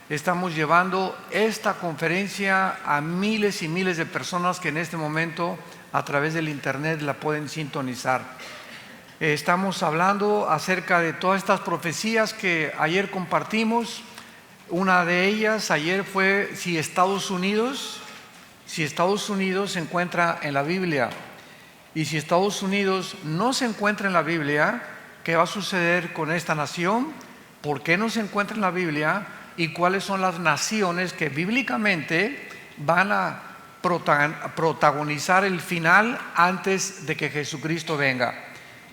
Estamos llevando esta conferencia a miles y miles de personas que en este momento a través del internet la pueden sintonizar. Estamos hablando acerca de todas estas profecías que ayer compartimos. Una de ellas ayer fue si Estados Unidos se encuentra en la Biblia. Y si Estados Unidos no se encuentra en la Biblia, ¿qué va a suceder con esta nación? ¿Por qué no se encuentra en la Biblia? ¿Y cuáles son las naciones que bíblicamente van a protagonizar el final antes de que Jesucristo venga?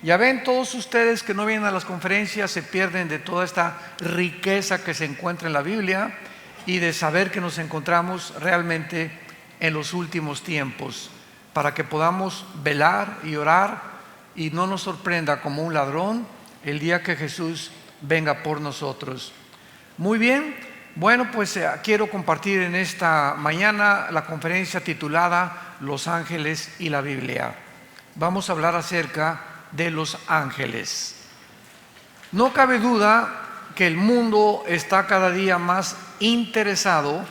Ya ven, todos ustedes que no vienen a las conferencias se pierden de toda esta riqueza que se encuentra en la Biblia y de saber que nos encontramos realmente en los últimos tiempos, para que podamos velar y orar y no nos sorprenda como un ladrón el día que Jesús venga por nosotros. Muy bien, bueno, pues quiero compartir en esta mañana la conferencia titulada Los ángeles y la Biblia. Vamos a hablar acerca de los ángeles. No cabe duda que el mundo está cada día más interesado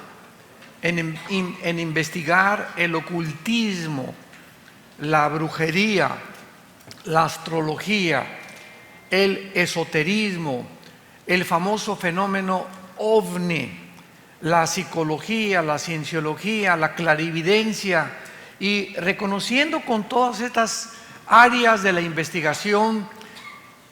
en investigar el ocultismo, la brujería, la astrología, el esoterismo, el famoso fenómeno ovni, la psicología, la cienciología, la clarividencia, y reconociendo con todas estas áreas de la investigación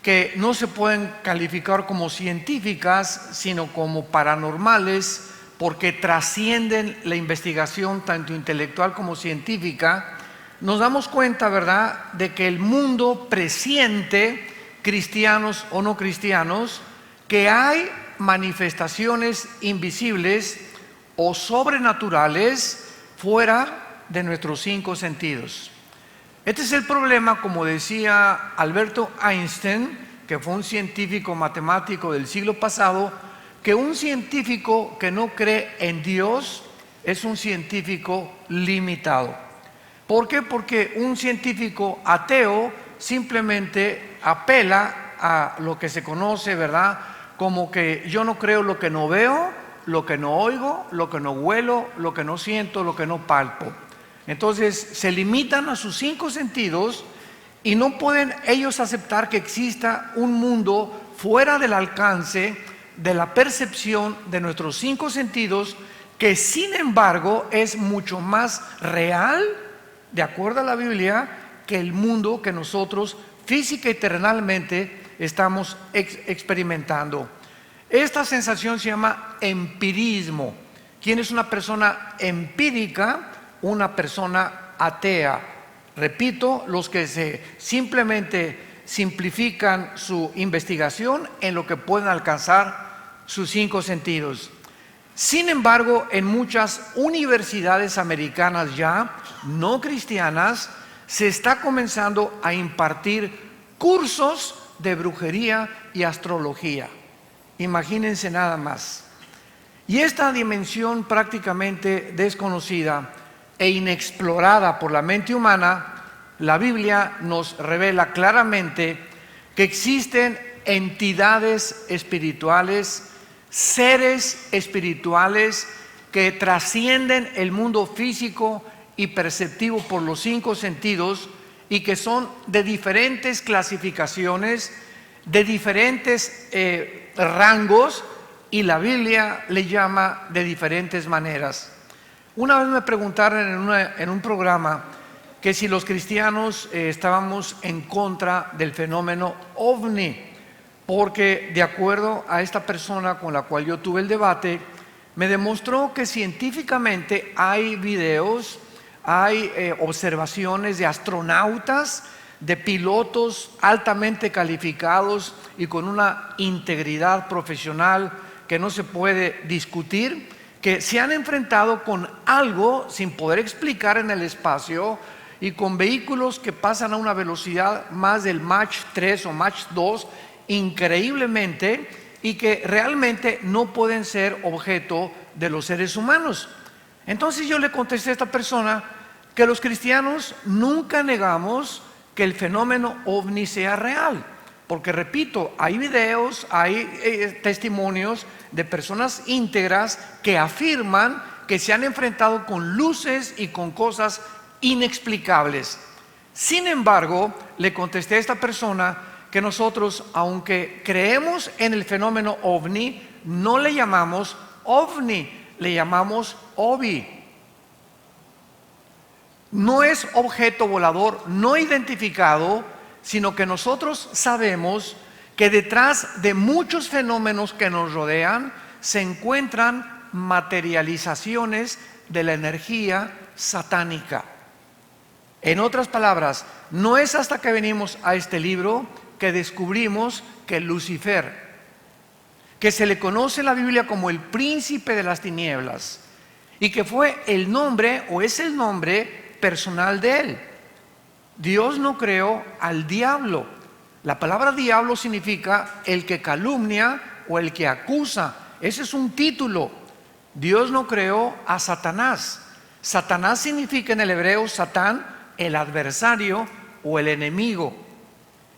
que no se pueden calificar como científicas, sino como paranormales, porque trascienden la investigación tanto intelectual como científica, nos damos cuenta, ¿verdad?, de que el mundo presiente, cristianos o no cristianos, que hay manifestaciones invisibles o sobrenaturales fuera de nuestros 5 sentidos. Este es el problema, como decía Alberto Einstein, que fue un científico matemático del siglo pasado, que un científico que no cree en Dios es un científico limitado. ¿Por qué? Porque un científico ateo simplemente apela a lo que se conoce, ¿verdad?, como que yo no creo lo que no veo, lo que no oigo, lo que no huelo, lo que no siento, lo que no palpo. Entonces se limitan a sus 5 sentidos y no pueden ellos aceptar que exista un mundo fuera del alcance de la percepción de nuestros 5 sentidos, que sin embargo es mucho más real, de acuerdo a la Biblia, que el mundo que nosotros física y terrenalmente estamos experimentando. Esta sensación se llama empirismo. ¿Quién es una persona empírica? Una persona atea. Repito, los que simplemente simplifican su investigación en lo que pueden alcanzar sus 5 sentidos. Sin embargo, en muchas universidades americanas ya no cristianas se está comenzando a impartir cursos de brujería y astrología. Imagínense nada más. Y esta dimensión prácticamente desconocida e inexplorada por la mente humana, la Biblia nos revela claramente que existen entidades espirituales, seres espirituales que trascienden el mundo físico y perceptivo por los 5 sentidos y que son de diferentes clasificaciones, de diferentes rangos, y la Biblia le llama de diferentes maneras. Una vez me preguntaron en un programa que si los cristianos estábamos en contra del fenómeno ovni, porque de acuerdo a esta persona con la cual yo tuve el debate, me demostró que científicamente hay videos, hay observaciones de astronautas, de pilotos altamente calificados y con una integridad profesional que no se puede discutir, que se han enfrentado con algo sin poder explicar en el espacio y con vehículos que pasan a una velocidad más del Mach 3 o Mach 2 increíblemente, y que realmente no pueden ser objeto de los seres humanos. Entonces yo le contesté a esta persona que los cristianos nunca negamos que el fenómeno ovni sea real, porque repito, hay videos, hay testimonios de personas íntegras que afirman que se han enfrentado con luces y con cosas inexplicables. Sin embargo, le contesté a esta persona que nosotros, aunque creemos en el fenómeno ovni, no le llamamos ovni, le llamamos OVI. No es objeto volador no identificado, sino que nosotros sabemos que detrás de muchos fenómenos que nos rodean se encuentran materializaciones de la energía satánica. En otras palabras, no es hasta que venimos a este libro que descubrimos que Lucifer, que se le conoce en la Biblia como el príncipe de las tinieblas, y que fue el nombre o es el nombre personal de él. Dios no creó al diablo. La palabra diablo significa el que calumnia o el que acusa. Ese es un título. Dios no creó a Satanás. Satanás significa en el hebreo Satán, el adversario o el enemigo.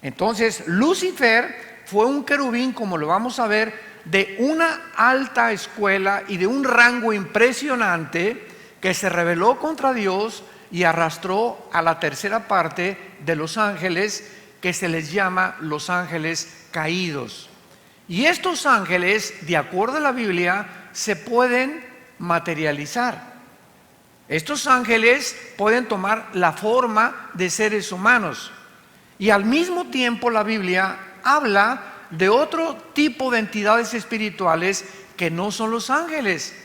Entonces Lucifer fue un querubín, como lo vamos a ver, de una alta escuela y de un rango impresionante, que se rebeló contra Dios y arrastró a la tercera parte de los ángeles, que se les llama los ángeles caídos. Y estos ángeles, de acuerdo a la Biblia, se pueden materializar. Estos ángeles pueden tomar la forma de seres humanos. Y al mismo tiempo la Biblia habla de otro tipo de entidades espirituales que no son los ángeles,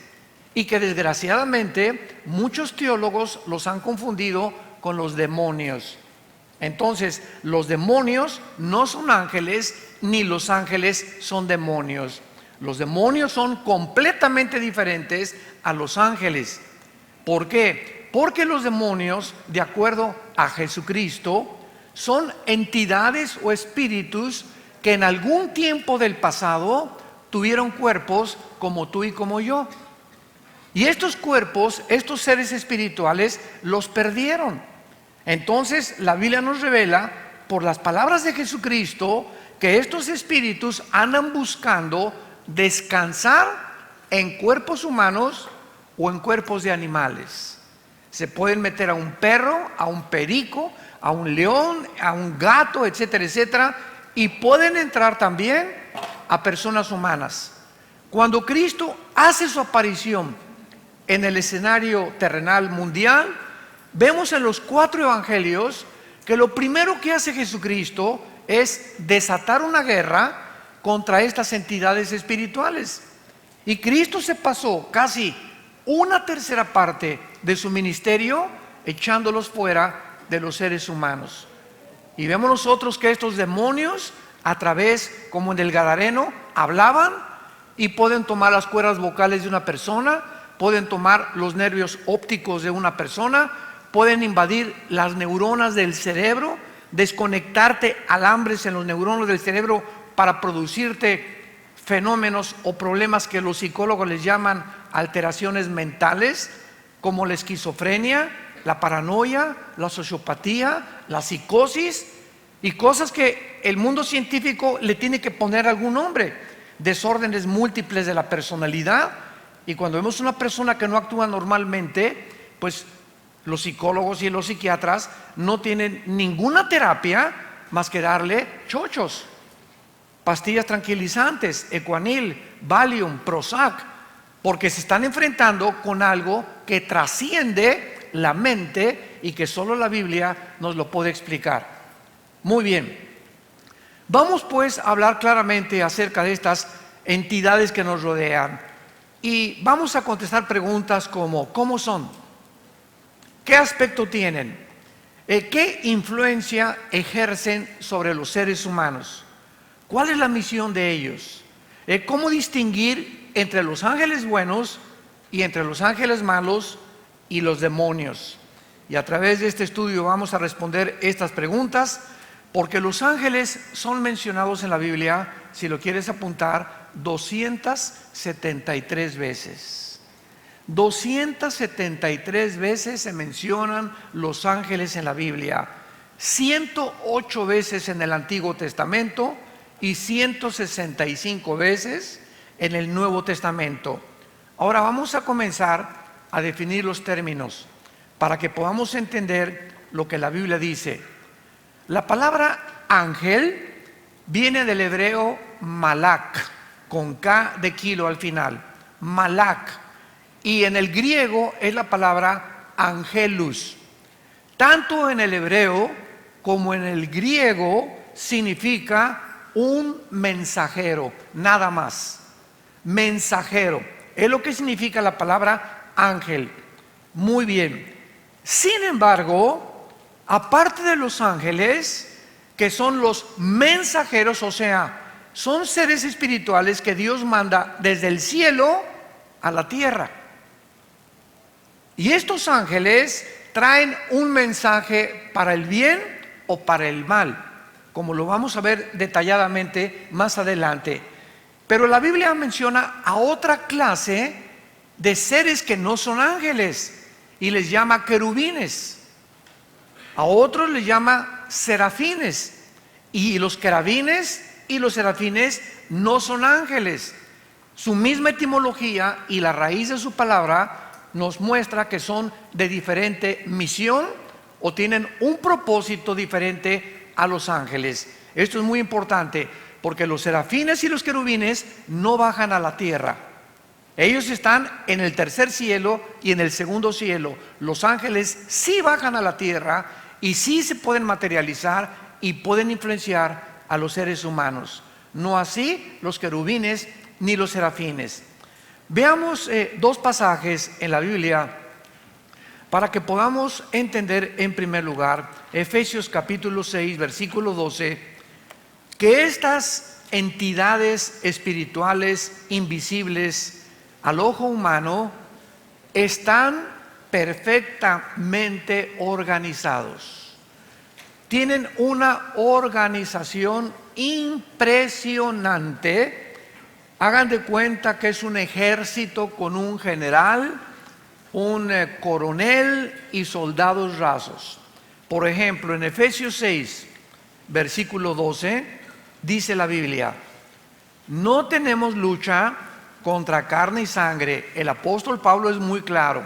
y que desgraciadamente muchos teólogos los han confundido con los demonios. Entonces, los demonios no son ángeles, ni los ángeles son demonios. Los demonios son completamente diferentes a los ángeles. ¿Por qué? Porque los demonios, de acuerdo a Jesucristo, son entidades o espíritus que en algún tiempo del pasado tuvieron cuerpos como tú y como yo. Y estos cuerpos, estos seres espirituales, los perdieron. Entonces la Biblia nos revela, por las palabras de Jesucristo, que estos espíritus andan buscando descansar en cuerpos humanos o en cuerpos de animales. Se pueden meter a un perro, a un perico, a un león, a un gato, etcétera, etcétera, y pueden entrar también a personas humanas. Cuando Cristo hace su aparición en el escenario terrenal mundial, vemos en los 4 evangelios que lo primero que hace Jesucristo es desatar una guerra contra estas entidades espirituales. Y Cristo se pasó casi una tercera parte de su ministerio echándolos fuera de los seres humanos. Y vemos nosotros que estos demonios, a través, como en el Gadareno, hablaban y pueden tomar las cuerdas vocales de una persona, pueden tomar los nervios ópticos de una persona, pueden invadir las neuronas del cerebro, desconectarte alambres en los neuronas del cerebro para producirte fenómenos o problemas que los psicólogos les llaman alteraciones mentales, como la esquizofrenia, la paranoia, la sociopatía, la psicosis, y cosas que el mundo científico le tiene que poner algún nombre: desórdenes múltiples de la personalidad. Y cuando vemos una persona que no actúa normalmente, pues los psicólogos y los psiquiatras no tienen ninguna terapia más que darle chochos, pastillas tranquilizantes, Equanil, Valium, Prozac, porque se están enfrentando con algo que trasciende la mente y que solo la Biblia nos lo puede explicar. Muy bien, vamos pues a hablar claramente acerca de estas entidades que nos rodean, y vamos a contestar preguntas como: ¿cómo son? ¿Qué aspecto tienen? ¿Qué influencia ejercen sobre los seres humanos? ¿Cuál es la misión de ellos? ¿Cómo distinguir entre los ángeles buenos y entre los ángeles malos y los demonios? Y a través de este estudio vamos a responder estas preguntas, porque los ángeles son mencionados en la Biblia, si lo quieres apuntar, 273 veces. 273 veces se mencionan los ángeles en la Biblia, 108 veces en el Antiguo Testamento y 165 veces en el Nuevo Testamento. Ahora vamos a comenzar a definir los términos para que podamos entender lo que la Biblia dice. La palabra ángel viene del hebreo malak, con K de kilo al final, malak, y en el griego es la palabra angelus. Tanto en el hebreo como en el griego significa un mensajero, nada más. Mensajero, es lo que significa la palabra ángel. Muy bien. Sin embargo, aparte de los ángeles, que son los mensajeros, o sea, son seres espirituales que Dios manda desde el cielo a la tierra. Y estos ángeles traen un mensaje para el bien o para el mal, como lo vamos a ver detalladamente más adelante. Pero la Biblia menciona a otra clase de seres que no son ángeles y les llama querubines. A otros les llama serafines, y los querubines y los serafines no son ángeles. Su misma etimología y la raíz de su palabra nos muestra que son de diferente misión o tienen un propósito diferente a los ángeles. Esto es muy importante porque los serafines y los querubines no bajan a la tierra. Ellos están en el tercer cielo y en el segundo cielo. Los ángeles sí bajan a la tierra y sí se pueden materializar y pueden influenciar a los seres humanos. No así los querubines ni los serafines. Veamos dos pasajes en la Biblia para que podamos entender en primer lugar, Efesios capítulo 6, versículo 12, que estas entidades espirituales invisibles al ojo humano están perfectamente organizados. Tienen una organización impresionante. Hagan de cuenta que es un ejército con un general, un coronel y soldados rasos. Por ejemplo, en Efesios 6, versículo 12, dice la Biblia: no tenemos lucha contra carne y sangre. El apóstol Pablo es muy claro.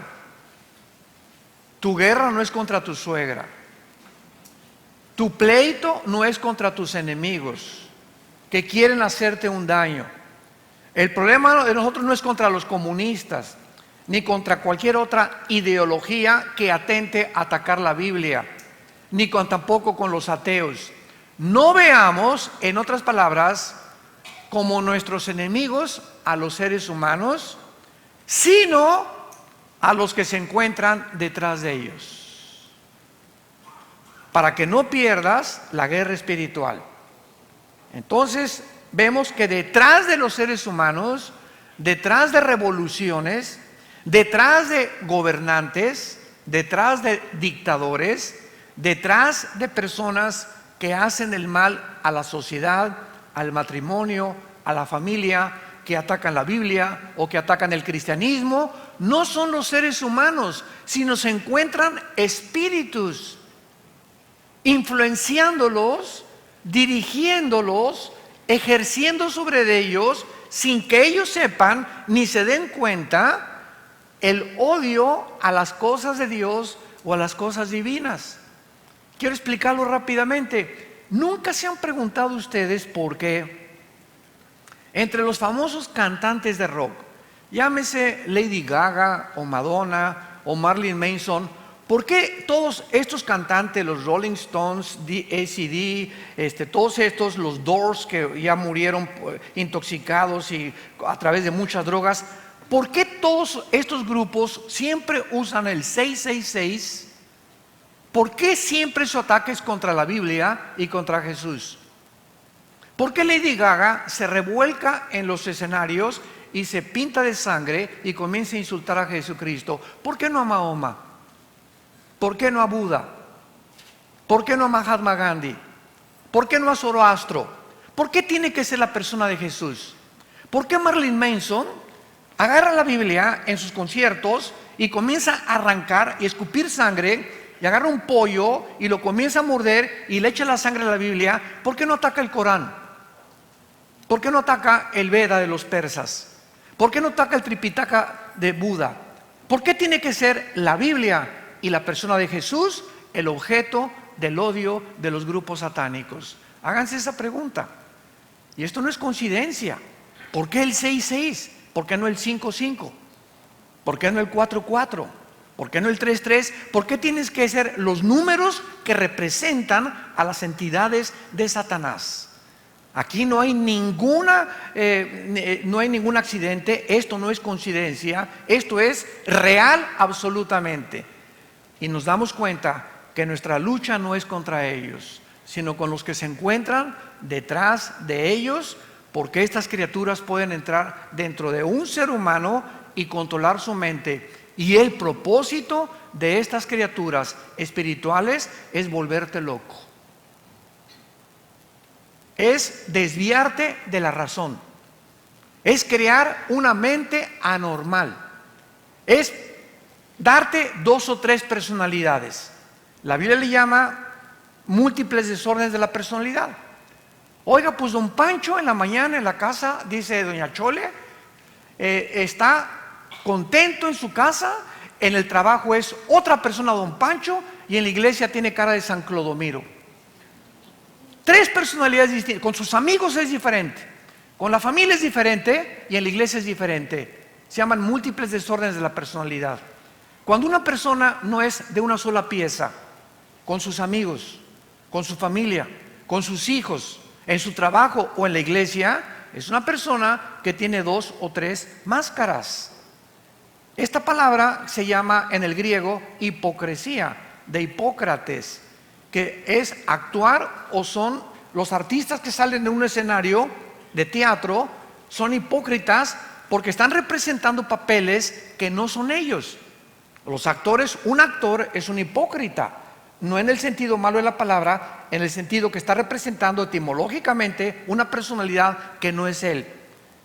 Tu guerra no es contra tu suegra. Tu pleito no es contra tus enemigos que quieren hacerte un daño. El problema de nosotros no es contra los comunistas, ni contra cualquier otra ideología que atente a atacar la Biblia, ni tampoco con los ateos. No veamos, en otras palabras, como nuestros enemigos a los seres humanos, sino a los que se encuentran detrás de ellos, para que no pierdas la guerra espiritual. Entonces vemos que detrás de los seres humanos, detrás de revoluciones, detrás de gobernantes, detrás de dictadores, detrás de personas que hacen el mal a la sociedad, al matrimonio, a la familia, que atacan la Biblia o que atacan el cristianismo, no son los seres humanos, sino se encuentran espíritus influenciándolos, dirigiéndolos, ejerciendo sobre ellos, sin que ellos sepan ni se den cuenta, el odio a las cosas de Dios o a las cosas divinas. Quiero explicarlo rápidamente. ¿Nunca se han preguntado ustedes por qué entre los famosos cantantes de rock, llámese Lady Gaga o Madonna o Marilyn Manson, por qué todos estos cantantes, los Rolling Stones, AC/DC, todos estos, los Doors que ya murieron intoxicados y a través de muchas drogas, por qué todos estos grupos siempre usan el 666? ¿Por qué siempre su ataque es contra la Biblia y contra Jesús? ¿Por qué Lady Gaga se revuelca en los escenarios y se pinta de sangre y comienza a insultar a Jesucristo? ¿Por qué no a Mahoma? ¿Por qué no a Buda? ¿Por qué no a Mahatma Gandhi? ¿Por qué no a Zoroastro? ¿Por qué tiene que ser la persona de Jesús? ¿Por qué Marilyn Manson agarra la Biblia en sus conciertos y comienza a arrancar y escupir sangre, y agarra un pollo y lo comienza a morder y le echa la sangre a la Biblia? ¿Por qué no ataca el Corán? ¿Por qué no ataca el Veda de los persas? ¿Por qué no ataca el Tripitaka de Buda? ¿Por qué tiene que ser la Biblia y la persona de Jesús el objeto del odio de los grupos satánicos? Háganse esa pregunta. Y esto no es coincidencia. ¿Por qué el 6-6? ¿Por qué no el 5-5? ¿Por qué no el 4-4? ¿Por qué no el 3-3? ¿Por qué tienes que ser los números que representan a las entidades de Satanás? Aquí no hay ningún accidente. Esto no es coincidencia. Esto es real absolutamente. Y nos damos cuenta que nuestra lucha no es contra ellos, sino con los que se encuentran detrás de ellos, porque estas criaturas pueden entrar dentro de un ser humano y controlar su mente. Y el propósito de estas criaturas espirituales es volverte loco, es desviarte de la razón, es crear una mente anormal, es darte 2 o 3 personalidades. La Biblia le llama múltiples desórdenes de la personalidad. Oiga, pues don Pancho en la mañana en la casa, dice doña Chole, está contento en su casa, en el trabajo es otra persona don Pancho y en la iglesia tiene cara de San Clodomiro. 3 personalidades distintas. Con sus amigos es diferente, con la familia es diferente y en la iglesia es diferente. Se llaman múltiples desórdenes de la personalidad. Cuando una persona no es de una sola pieza, con sus amigos, con su familia, con sus hijos, en su trabajo o en la iglesia, es una persona que tiene 2 o 3 máscaras. Esta palabra se llama en el griego hipocresía, de Hipócrates, que es actuar, o son los artistas que salen de un escenario de teatro, son hipócritas porque están representando papeles que no son ellos. Los actores, un actor es un hipócrita, no en el sentido malo de la palabra, en el sentido que está representando etimológicamente una personalidad que no es él.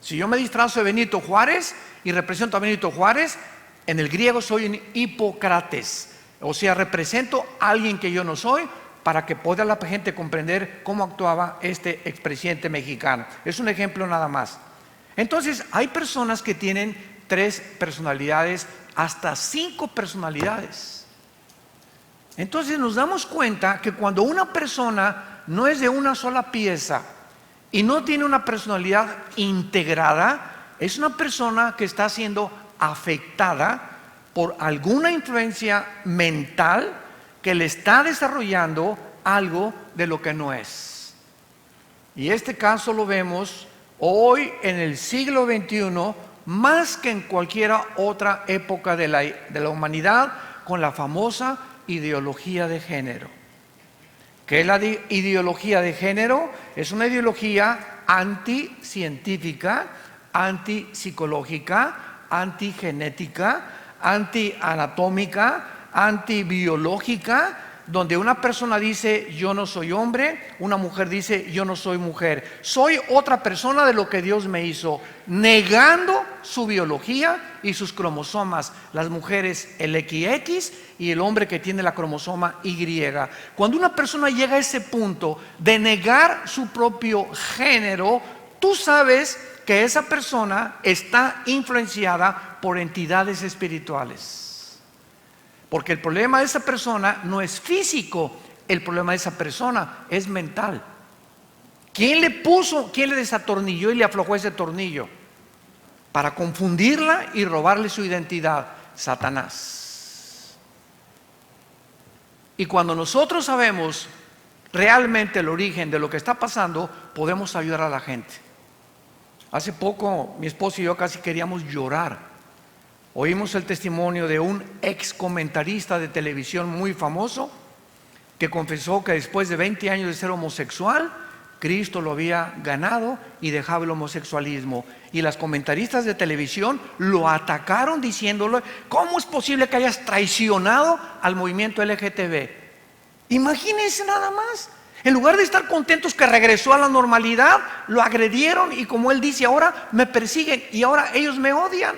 Si yo me disfrazo de Benito Juárez y represento a Benito Juárez, en el griego soy un Hipócrates, o sea, represento a alguien que yo no soy, para que pueda la gente comprender cómo actuaba este expresidente mexicano. Es un ejemplo nada más. Entonces, hay personas que tienen 3 personalidades, hasta 5 personalidades. Entonces nos damos cuenta que cuando una persona no es de una sola pieza y no tiene una personalidad integrada, es una persona que está siendo afectada por alguna influencia mental que le está desarrollando algo de lo que no es. Y este caso lo vemos hoy en el siglo XXI más que en cualquier otra época de la humanidad, con la famosa ideología de género. ¿Qué es la ideología de género? Es una ideología anticientífica, antipsicológica, antigenética, antianatómica, antibiológica, donde una persona dice yo no soy hombre, una mujer dice yo no soy mujer, soy otra persona de lo que Dios me hizo, negando su biología y sus cromosomas. Las mujeres el XX y el hombre que tiene la cromosoma Y. Cuando una persona llega a ese punto de negar su propio género, tú sabes que esa persona está influenciada por entidades espirituales. Porque el problema de esa persona no es físico, el problema de esa persona es mental. ¿Quién le desatornilló y le aflojó ese tornillo? Para confundirla y robarle su identidad, Satanás. Y cuando nosotros sabemos realmente el origen de lo que está pasando, podemos ayudar a la gente. Hace poco mi esposo y yo casi queríamos llorar. Oímos el testimonio de un ex comentarista de televisión muy famoso que confesó que después de 20 años de ser homosexual, Cristo lo había ganado y dejaba el homosexualismo. Y las comentaristas de televisión lo atacaron diciéndole: ¿cómo es posible que hayas traicionado al movimiento LGTB? Imagínense nada más. En lugar de estar contentos que regresó a la normalidad, lo agredieron y, como él dice, ahora me persiguen y ahora ellos me odian.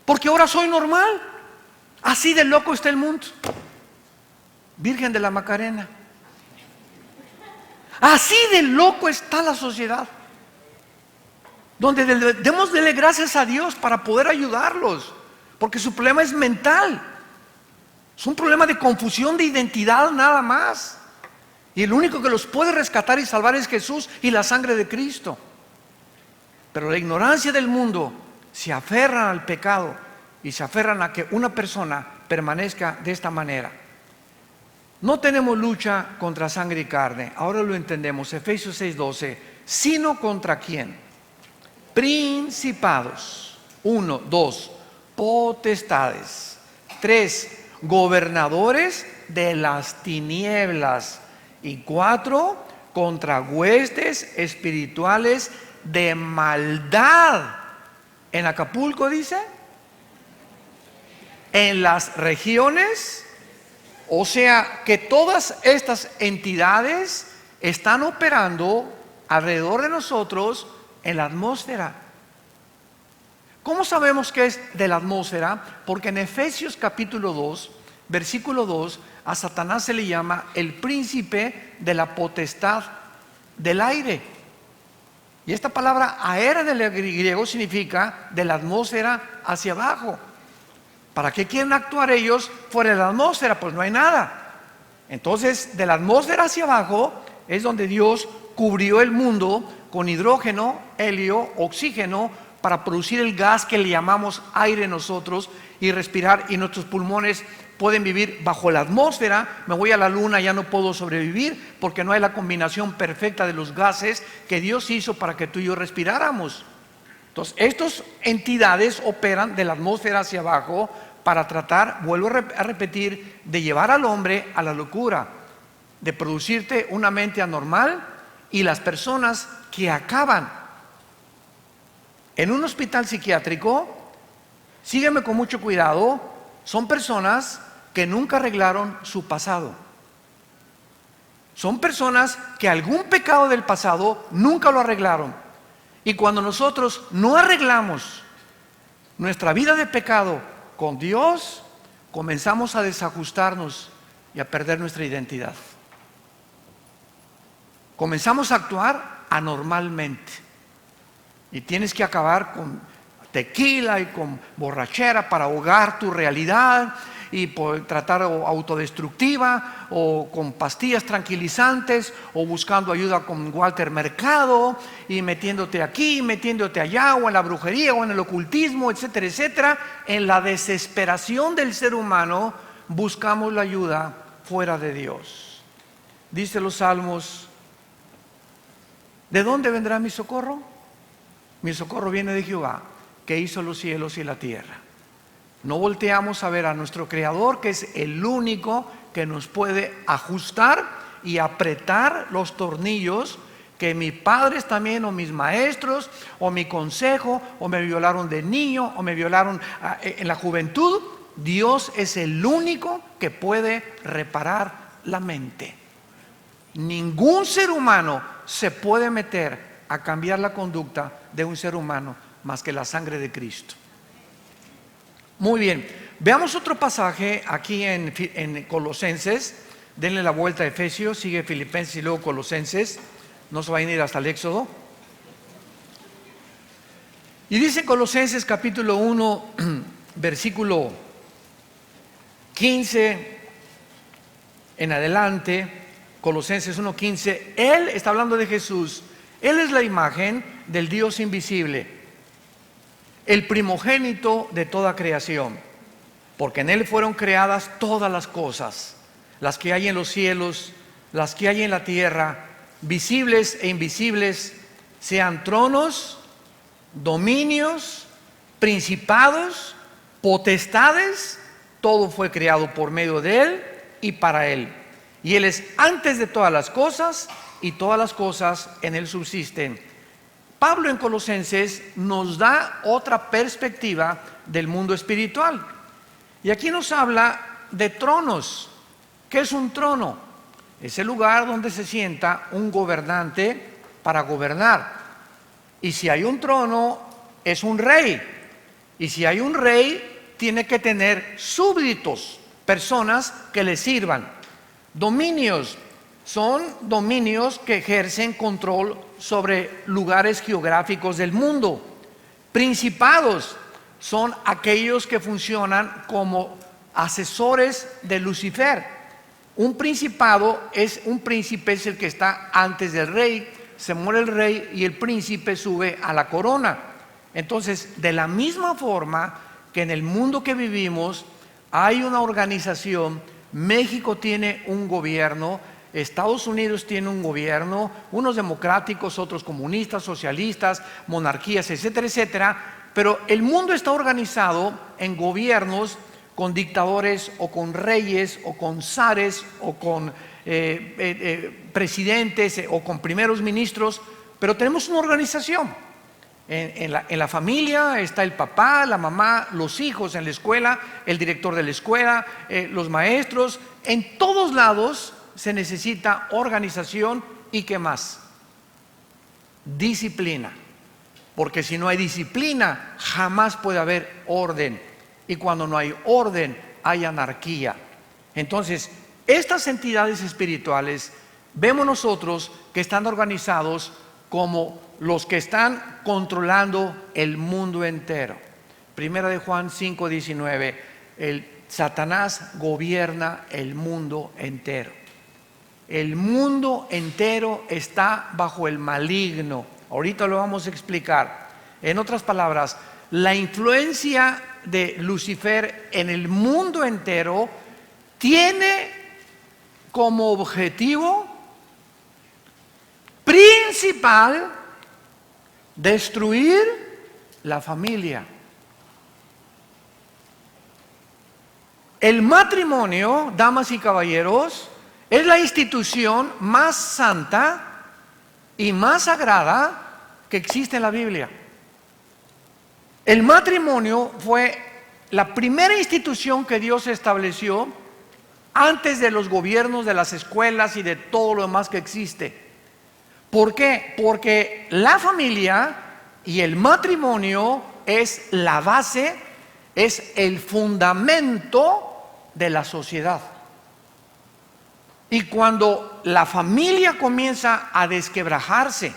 Porque ahora soy normal. Así de loco está el mundo. Virgen de la Macarena. Así de loco está la sociedad. donde debemos darle gracias a Dios para poder ayudarlos, porque su problema es mental. Es un problema de confusión de identidad nada más. Y el único que los puede rescatar y salvar es Jesús y la sangre de Cristo. Pero la ignorancia del mundo se aferran al pecado y se aferran a que una persona permanezca de esta manera. No tenemos lucha contra sangre y carne. Ahora lo entendemos. Efesios 6:12. Sino contra quién? Principados. 1, 2. Potestades. 3. Gobernadores de las tinieblas. Y 4. Contra huestes espirituales de maldad. En Acapulco dice. En las regiones. O sea que todas estas entidades están operando alrededor de nosotros en la atmósfera. ¿Cómo sabemos que es de la atmósfera? Porque en Efesios capítulo 2, versículo 2, a Satanás se le llama el príncipe de la potestad del aire. Y esta palabra aera del griego significa de la atmósfera hacia abajo. ¿Para qué quieren actuar ellos fuera de la atmósfera? Pues no hay nada. Entonces, de la atmósfera hacia abajo es donde Dios cubrió el mundo con hidrógeno, helio, oxígeno, para producir el gas que le llamamos aire nosotros y respirar, y nuestros pulmones pueden vivir bajo la atmósfera. Me voy a la luna, ya no puedo sobrevivir porque no hay la combinación perfecta de los gases que Dios hizo para que tú y yo respiráramos. Entonces, estas entidades operan de la atmósfera hacia abajo para tratar, vuelvo a repetir, de llevar al hombre a la locura, de producirte una mente anormal. Y las personas que acaban en un hospital psiquiátrico, sígueme con mucho cuidado, son personas que nunca arreglaron su pasado. Son personas que algún pecado del pasado nunca lo arreglaron. Y cuando nosotros no arreglamos nuestra vida de pecado con Dios, comenzamos a desajustarnos y a perder nuestra identidad. Comenzamos a actuar anormalmente. Y tienes que acabar con tequila y con borrachera para ahogar tu realidad, y por tratar autodestructiva, o con pastillas tranquilizantes, o buscando ayuda con Walter Mercado, y metiéndote aquí, metiéndote allá, o en la brujería, o en el ocultismo, etcétera, etcétera. En la desesperación del ser humano buscamos la ayuda fuera de Dios. Dice los Salmos: ¿de dónde vendrá mi socorro? Mi socorro viene de Jehová, que hizo los cielos y la tierra. No volteamos a ver a nuestro Creador, que es el único que nos puede ajustar y apretar los tornillos que mis padres también, o mis maestros, o mi consejo, o me violaron de niño, o me violaron en la juventud. Dios es el único que puede reparar la mente. Ningún ser humano se puede meter a cambiar la conducta de un ser humano más que la sangre de Cristo. Muy bien, veamos otro pasaje aquí en Colosenses. Denle la vuelta a Efesios, sigue Filipenses y luego Colosenses. No se va a ir hasta el Éxodo. Y dice Colosenses capítulo 1, versículo 15 en adelante. Colosenses 1:15. Él está hablando de Jesús. Él es la imagen del Dios invisible, el primogénito de toda creación, porque en Él fueron creadas todas las cosas, las que hay en los cielos, las que hay en la tierra, visibles e invisibles, sean tronos, dominios, principados, potestades. Todo fue creado por medio de Él y para Él. Y Él es antes de todas las cosas, y todas las cosas en Él subsisten. Pablo en Colosenses nos da otra perspectiva del mundo espiritual. Y aquí nos habla de tronos. ¿Qué es un trono? Es el lugar donde se sienta un gobernante para gobernar. Y si hay un trono, es un rey. Y si hay un rey, tiene que tener súbditos, personas que le sirvan. Dominios son dominios que ejercen control sobre lugares geográficos del mundo. Principados son aquellos que funcionan como asesores de Lucifer. Un principado es un príncipe, es el que está antes del rey. Se muere el rey y el príncipe sube a la corona. Entonces, de la misma forma que en el mundo que vivimos hay una organización, México tiene un gobierno, Estados Unidos tiene un gobierno, unos democráticos, otros comunistas, socialistas, monarquías, etcétera, etcétera. Pero el mundo está organizado en gobiernos con dictadores o con reyes o con zares o con presidentes o con primeros ministros, pero tenemos una organización. En la familia está el papá, la mamá, los hijos en la escuela, el director de la escuela, los maestros. En todos lados se necesita organización y ¿qué más? Disciplina. Porque si no hay disciplina, jamás puede haber orden. Y cuando no hay orden, hay anarquía. Entonces, estas entidades espirituales, vemos nosotros que están organizados como los que están controlando el mundo entero. Primera de Juan 5:19, el Satanás gobierna el mundo entero. El mundo entero está bajo el maligno. Ahorita lo vamos a explicar. En otras palabras, la influencia de Lucifer en el mundo entero tiene como objetivo principal destruir la familia. El matrimonio, damas y caballeros, es la institución más santa y más sagrada que existe en la Biblia. El matrimonio fue la primera institución que Dios estableció antes de los gobiernos, de las escuelas y de todo lo demás que existe. ¿Por qué? Porque la familia y el matrimonio es la base, es el fundamento de la sociedad. Y cuando la familia comienza a desquebrajarse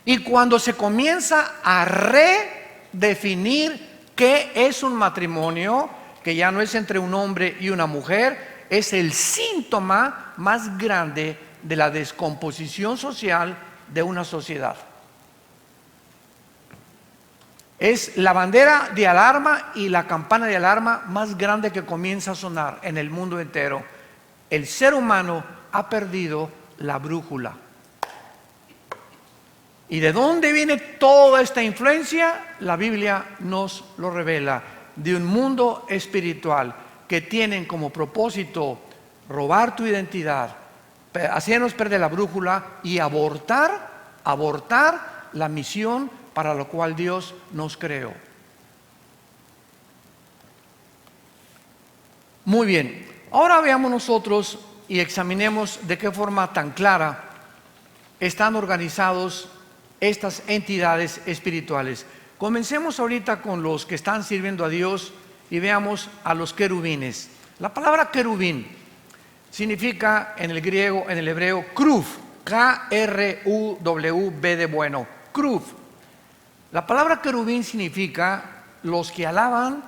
y cuando se comienza a redefinir qué es un matrimonio, que ya no es entre un hombre y una mujer, es el síntoma más grande de la descomposición social de una sociedad. Es la bandera de alarma y la campana de alarma más grande que comienza a sonar en el mundo entero. El ser humano ha perdido la brújula. ¿Y de dónde viene toda esta influencia? La Biblia nos lo revela, de un mundo espiritual que tienen como propósito robar tu identidad, hacernos perder la brújula y abortar la misión para la cual Dios nos creó. Muy bien, ahora veamos nosotros y examinemos de qué forma tan clara están organizados estas entidades espirituales. Comencemos ahorita con los que están sirviendo a Dios y veamos a los querubines. La palabra querubín significa en el griego, en el hebreo, kruv, K-R-U-W-B de bueno, kruv. La palabra querubín significa los que alaban,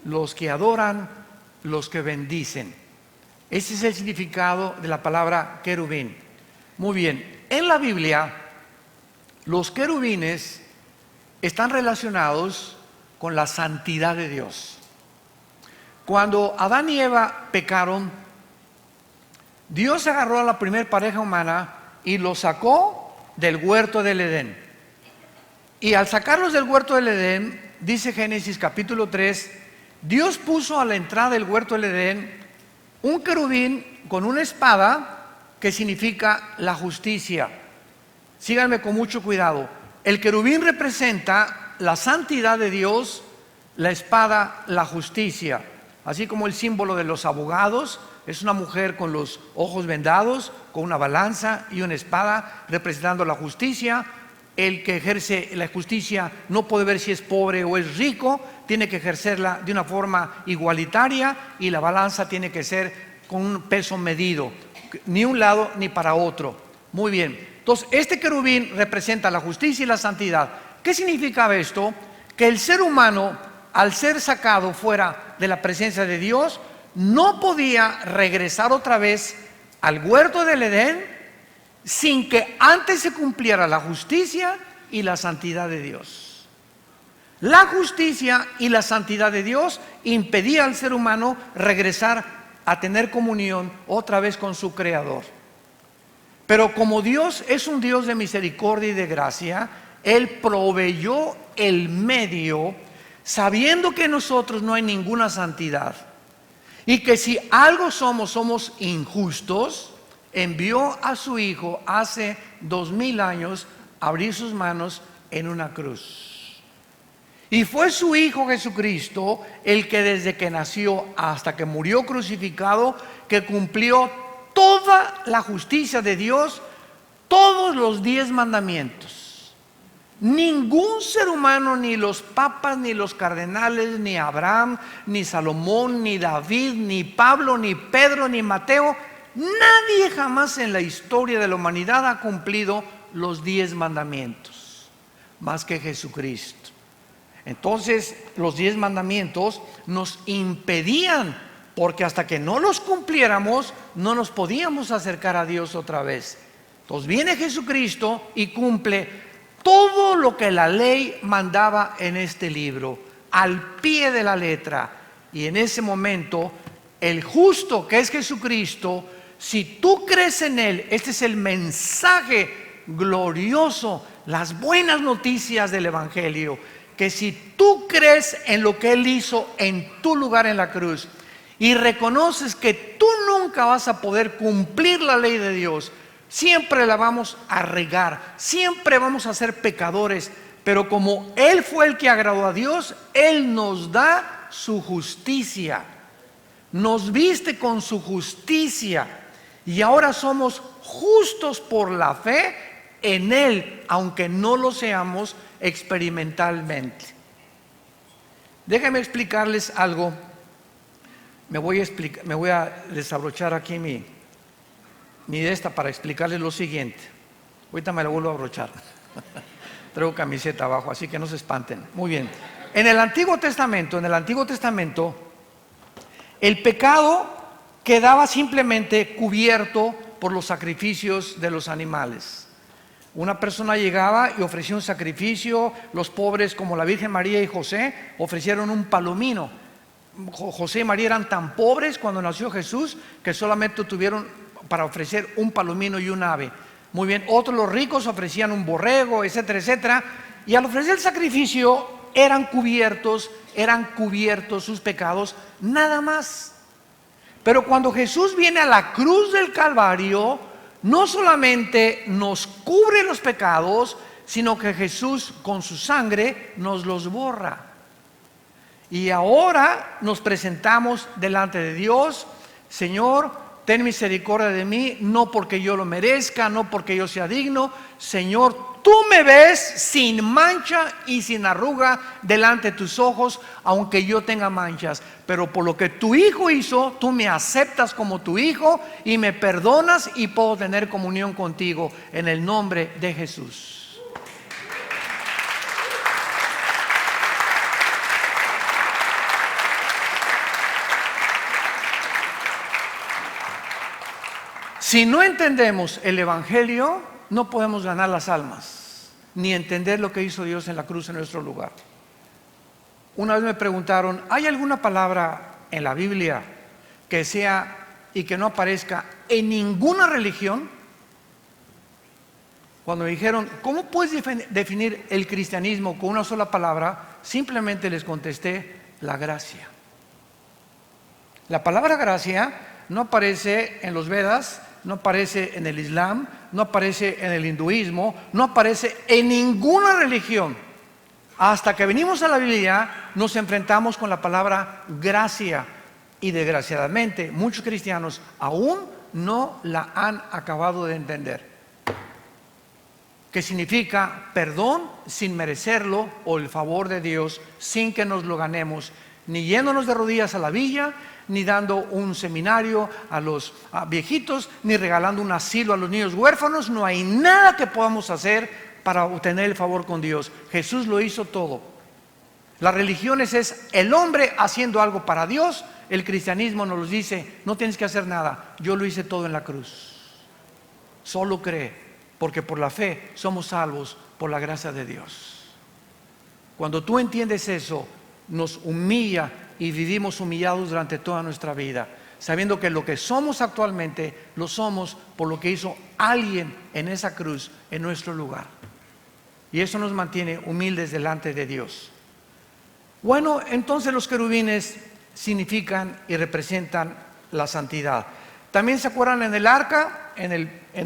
los que adoran, los que bendicen. Ese es el significado de la palabra querubín. Muy bien, en la Biblia los querubines están relacionados con la santidad de Dios. Cuando Adán y Eva pecaron, Dios agarró a la primera pareja humana y los sacó del huerto del Edén. Y al sacarlos del huerto del Edén, dice Génesis capítulo 3, Dios puso a la entrada del huerto del Edén un querubín con una espada que significa la justicia. Síganme con mucho cuidado. El querubín representa la santidad de Dios, la espada, la justicia. Así como el símbolo de los abogados es una mujer con los ojos vendados, con una balanza y una espada representando la justicia. El que ejerce la justicia no puede ver si es pobre o es rico, tiene que ejercerla de una forma igualitaria y la balanza tiene que ser con un peso medido. ni un lado ni para otro. Muy bien. Entonces, este querubín representa la justicia y la santidad. ¿Qué significaba esto? Que el ser humano, al ser sacado fuera de la presencia de Dios, no podía regresar otra vez al huerto del Edén sin que antes se cumpliera la justicia y la santidad de Dios. La justicia y la santidad de Dios impedía al ser humano regresar a tener comunión otra vez con su Creador. Pero como Dios es un Dios de misericordia y de gracia, Él proveyó el medio, sabiendo que en nosotros no hay ninguna santidad y que si algo somos injustos. Envió a su Hijo hace 2000 años a abrir sus manos en una cruz. Y fue su Hijo Jesucristo el que desde que nació hasta que murió crucificado, que cumplió toda la justicia de Dios, todos los 10 mandamientos. Ningún ser humano, ni los papas, ni los cardenales, ni Abraham, ni Salomón, ni David, ni Pablo, ni Pedro, ni Mateo, nadie jamás en la historia de la humanidad ha cumplido los 10 mandamientos, más que Jesucristo. Entonces, los 10 mandamientos nos impedían, porque hasta que no los cumpliéramos, no nos podíamos acercar a Dios otra vez. Entonces viene Jesucristo y cumple todo lo que la ley mandaba en este libro, al pie de la letra. Y en ese momento, el justo, que es Jesucristo, si tú crees en Él, este es el mensaje glorioso, las buenas noticias del Evangelio, que si tú crees en lo que Él hizo en tu lugar en la cruz y reconoces que tú nunca vas a poder cumplir la ley de Dios, siempre la vamos a regar, siempre vamos a ser pecadores, pero como Él fue el que agradó a Dios, Él nos da su justicia, nos viste con su justicia y ahora somos justos por la fe en Él, aunque no lo seamos experimentalmente. Déjenme explicarles algo. Me voy a desabrochar aquí mi de esta para explicarles lo siguiente. Ahorita me la vuelvo a abrochar. Traigo camiseta abajo, así que no se espanten. Muy bien. En el Antiguo Testamento, el pecado quedaba simplemente cubierto por los sacrificios de los animales. Una persona llegaba y ofrecía un sacrificio. Los pobres, como la Virgen María y José, ofrecieron un palomino. José y María eran tan pobres cuando nació Jesús que solamente tuvieron para ofrecer un palomino y un ave. Muy bien, otros, los ricos, ofrecían un borrego, etcétera, etcétera. Y al ofrecer el sacrificio eran cubiertos sus pecados, nada más. Pero cuando Jesús viene a la cruz del Calvario, no solamente nos cubre los pecados, sino que Jesús con su sangre nos los borra. Y ahora nos presentamos delante de Dios. Señor, ten misericordia de mí, no porque yo lo merezca, no porque yo sea digno. Señor, tú me ves sin mancha y sin arruga delante de tus ojos, aunque yo tenga manchas. Pero por lo que tu Hijo hizo, tú me aceptas como tu Hijo y me perdonas y puedo tener comunión contigo en el nombre de Jesús. Si no entendemos el Evangelio, no podemos ganar las almas, ni entender lo que hizo Dios en la cruz en nuestro lugar. Una vez me preguntaron, ¿hay alguna palabra en la Biblia que sea y que no aparezca en ninguna religión? Cuando me dijeron, ¿cómo puedes definir el cristianismo con una sola palabra? Simplemente les contesté, la gracia. La palabra gracia no aparece en los Vedas, no aparece en el Islam, no aparece en el hinduismo, no aparece en ninguna religión. Hasta que venimos a la Biblia, nos enfrentamos con la palabra gracia. Y desgraciadamente, muchos cristianos aún no la han acabado de entender. Que significa perdón sin merecerlo o el favor de Dios sin que nos lo ganemos. ni yéndonos de rodillas a la villa, ni dando un seminario a los viejitos, ni regalando un asilo a los niños huérfanos. No hay nada que podamos hacer para obtener el favor con Dios. Jesús lo hizo todo. Las religiones es el hombre haciendo algo para Dios. El cristianismo nos dice: no tienes que hacer nada, yo lo hice todo en la cruz. Solo cree, porque por la fe somos salvos por la gracia de Dios. Cuando tú entiendes eso, nos humilla y vivimos humillados durante toda nuestra vida, sabiendo que lo que somos actualmente lo somos por lo que hizo alguien en esa cruz en nuestro lugar. Y eso nos mantiene humildes delante de Dios. Bueno, entonces los querubines significan y representan la santidad. También se acuerdan en el arca, en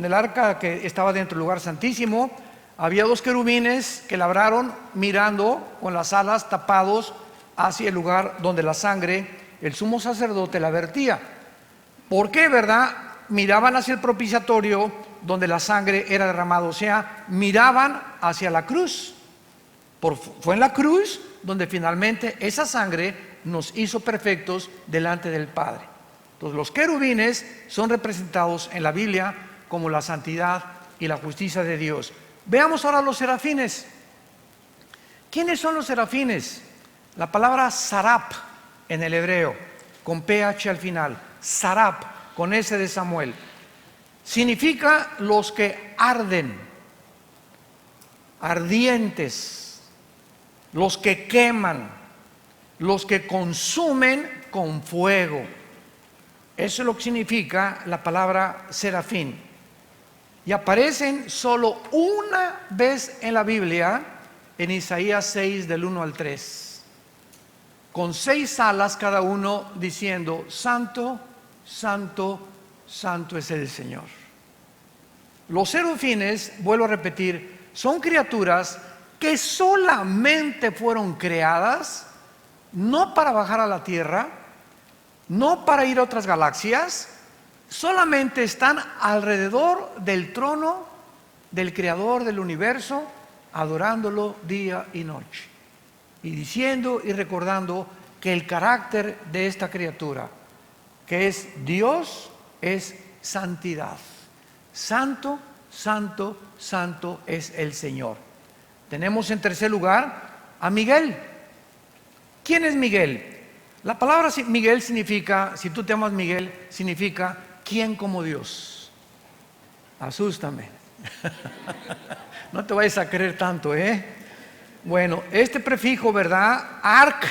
el arca que estaba dentro del lugar santísimo, había 2 querubines que labraron mirando con las alas tapados hacia el lugar donde la sangre, el sumo sacerdote la vertía. ¿Por qué, verdad? Miraban hacia el propiciatorio donde la sangre era derramada, o sea, miraban hacia la cruz. Fue en la cruz donde finalmente esa sangre nos hizo perfectos delante del Padre. Entonces los querubines son representados en la Biblia como la santidad y la justicia de Dios. Veamos ahora los serafines. ¿Quiénes son los serafines? La palabra sarap en el hebreo, con PH al final, sarap, con S de Samuel, significa los que arden, ardientes, los que queman, los que consumen con fuego. Eso es lo que significa la palabra serafín. Y aparecen solo una vez en la Biblia, en Isaías 6 del 1 al 3, con 6 alas cada uno diciendo: santo, santo, santo es el Señor. Los serafines, vuelvo a repetir, son criaturas que solamente fueron creadas no para bajar a la tierra, no para ir a otras galaxias, solamente están alrededor del trono del Creador del universo, adorándolo día y noche, y diciendo y recordando que el carácter de esta criatura, que es Dios, es santidad. Santo, santo, santo es el Señor. Tenemos en tercer lugar a Miguel. ¿Quién es Miguel? La palabra Miguel significa, si tú te llamas Miguel, significa ¿quién como Dios? Asústame. No te vayas a creer tanto, Bueno, este prefijo, ¿verdad? Arc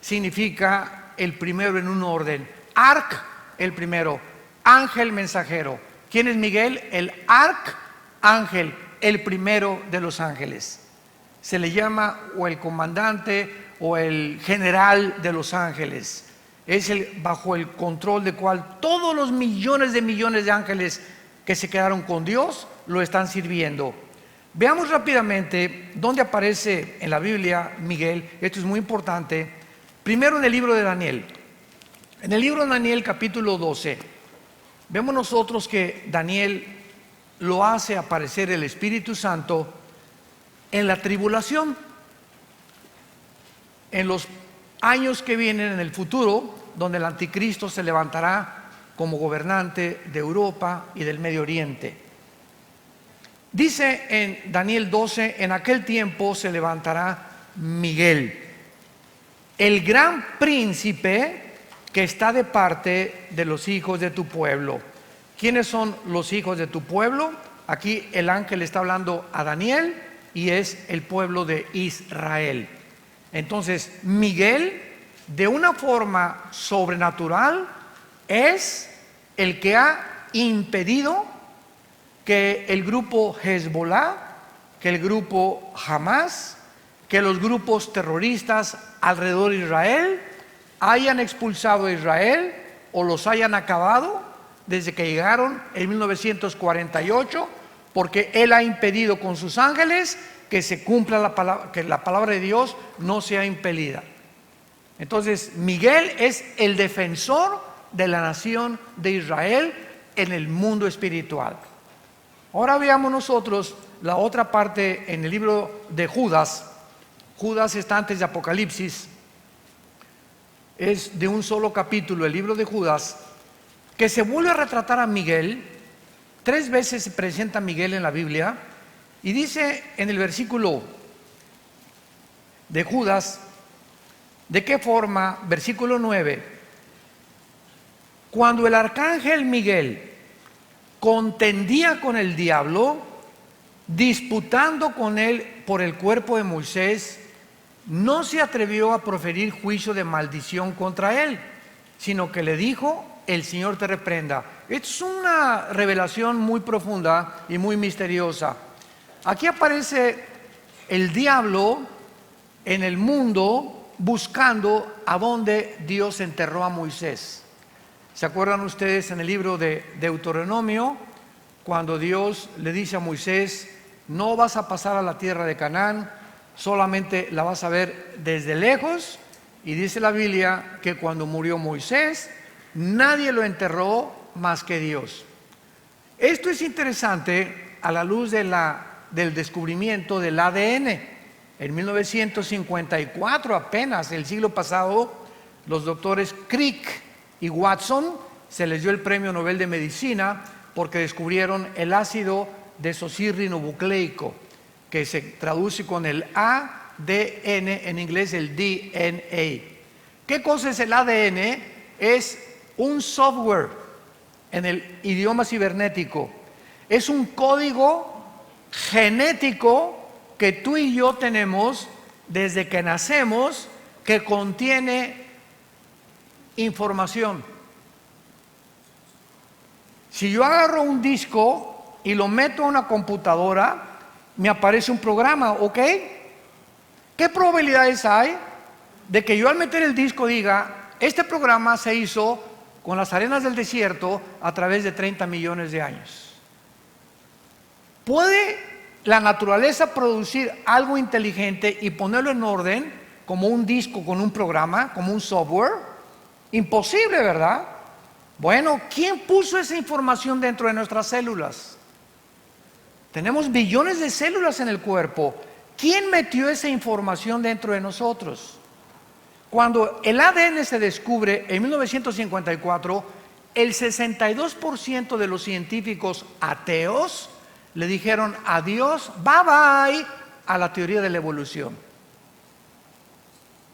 significa el primero en un orden. Arc, el primero. Ángel mensajero. ¿Quién es Miguel? El arcángel, el primero de los ángeles. Se le llama o el comandante o el general de los ángeles. Es bajo el control de cual todos los millones de ángeles que se quedaron con Dios lo están sirviendo. Veamos rápidamente dónde aparece en la Biblia Miguel. Esto es muy importante. Primero en el libro de Daniel. En el libro de Daniel capítulo 12, vemos nosotros que Daniel lo hace aparecer el Espíritu Santo en la tribulación, en los años que vienen en el futuro, donde el anticristo se levantará como gobernante de Europa y del Medio Oriente. Dice en Daniel 12: en aquel tiempo se levantará Miguel, el gran príncipe que está de parte de los hijos de tu pueblo. ¿Quiénes son los hijos de tu pueblo? Aquí el ángel está hablando a Daniel y es el pueblo de Israel. Entonces Miguel, de una forma sobrenatural, es el que ha impedido que el grupo Hezbollah, que el grupo Hamas, que los grupos terroristas alrededor de Israel hayan expulsado a Israel o los hayan acabado desde que llegaron en 1948, porque él ha impedido con sus ángeles que se cumpla la palabra, que la palabra de Dios no sea impelida. Entonces Miguel es el defensor de la nación de Israel en el mundo espiritual. Ahora veamos nosotros la otra parte en el libro de Judas. Judas está antes de Apocalipsis. es de un solo capítulo, el libro de Judas, que se vuelve a retratar a Miguel. 3 veces se presenta a Miguel en la Biblia, y dice en el versículo de Judas, ¿de qué forma? Versículo 9: cuando el arcángel Miguel contendía con el diablo, disputando con él por el cuerpo de Moisés, no se atrevió a proferir juicio de maldición contra él, sino que le dijo: el Señor te reprenda. Es una revelación muy profunda y muy misteriosa. Aquí aparece el diablo en el mundo buscando a dónde Dios enterró a Moisés. ¿Se acuerdan ustedes en el libro de Deuteronomio, cuando Dios le dice a Moisés: no vas a pasar a la tierra de Canaán, solamente la vas a ver desde lejos? Y dice la Biblia que cuando murió Moisés, nadie lo enterró más que Dios. Esto es interesante a la luz del descubrimiento del ADN. En 1954, apenas el siglo pasado, los doctores Crick y Watson se les dio el premio Nobel de Medicina porque descubrieron el ácido desoxirribonucleico, que se traduce con el ADN, en inglés el DNA. ¿Qué cosa es el ADN? Es un software en el idioma cibernético. Es un código genético que tú y yo tenemos desde que nacemos, que contiene información. Si yo agarro un disco y lo meto a una computadora, me aparece un programa, ¿ok? ¿Qué probabilidades hay de que yo al meter el disco diga: este programa se hizo con las arenas del desierto a través de 30 millones de años? ¿Puede la naturaleza producir algo inteligente y ponerlo en orden como un disco con un programa, como un software? Imposible, ¿verdad? Bueno, ¿quién puso esa información dentro de nuestras células? Tenemos billones de células en el cuerpo. ¿Quién metió esa información dentro de nosotros? Cuando el ADN se descubre en 1954, el 62% de los científicos ateos le dijeron adiós, bye bye, a la teoría de la evolución,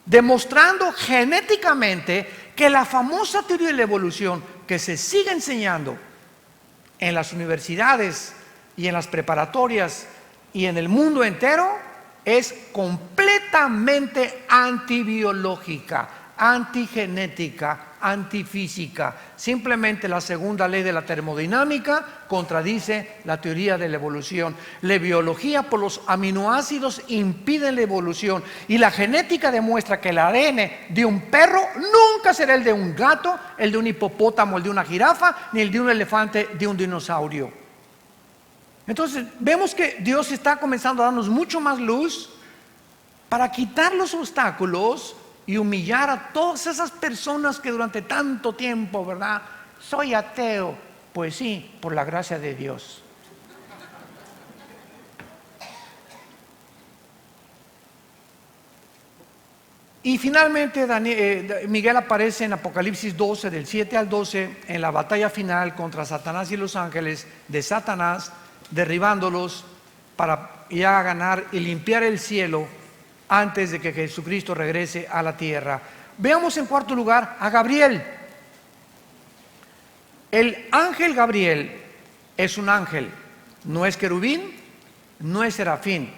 demostrando genéticamente que la famosa teoría de la evolución, que se sigue enseñando en las universidades y en las preparatorias y en el mundo entero, es completamente antibiológica, antigenética, antifísica. Simplemente la segunda ley de la termodinámica contradice la teoría de la evolución. La biología por los aminoácidos impide la evolución, y la genética demuestra que el ADN de un perro nunca será el de un gato, el de un hipopótamo, el de una jirafa, ni el de un elefante, de un dinosaurio. Entonces vemos que Dios está comenzando a darnos mucho más luz para quitar los obstáculos y humillar a todas esas personas que durante tanto tiempo, ¿verdad? Soy ateo. Pues sí, por la gracia de Dios. Y finalmente Miguel aparece en Apocalipsis 12, del 7 al 12, en la batalla final contra Satanás y los ángeles de Satanás, derribándolos para ya ganar y limpiar el cielo antes de que Jesucristo regrese a la tierra. Veamos en cuarto lugar a Gabriel. El ángel Gabriel es un ángel, no es querubín, no es serafín.